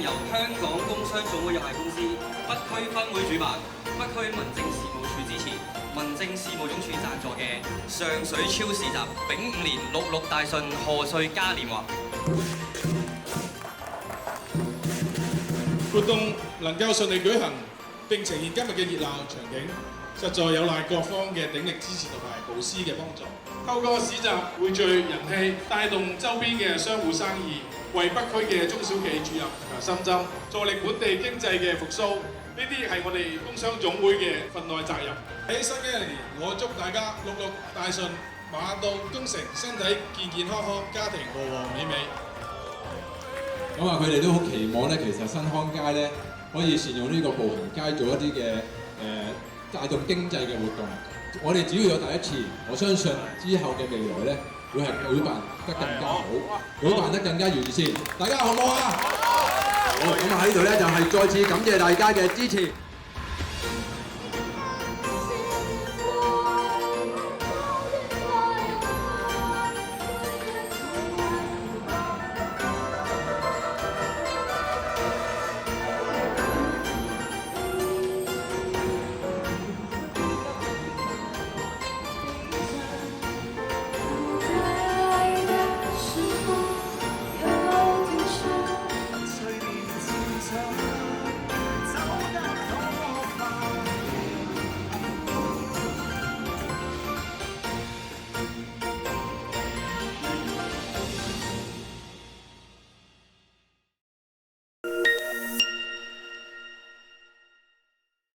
由香港工商總會有限公司北區分會主辦，北區民政事務處支持，民政事務總署贊助嘅上水超市集丙午年66大順賀歲嘉年華。活動能夠順利舉行並呈現今日嘅熱鬧場景，實在有賴各方嘅鼎力支持同埋無私嘅幫助。透過市集匯聚人氣，帶動周邊嘅商戶生意，為北區嘅中小企注入新針，助力本地經濟嘅復甦。呢啲係我哋工商總會嘅份內責任。喺新嘅一年，我祝大家66大順，馬到功成，身體健健康康，家庭和和美美。咁啊，佢哋都好期望咧，其實新康街咧可以善用呢個步行街做一啲嘅帶動經濟嘅活動。我哋只要有第一次，我相信之後嘅未來咧會係舉辦得更加好，舉辦得更加完善。大家好唔好啊？好，咁啊喺度咧就係再次感謝大家嘅支持。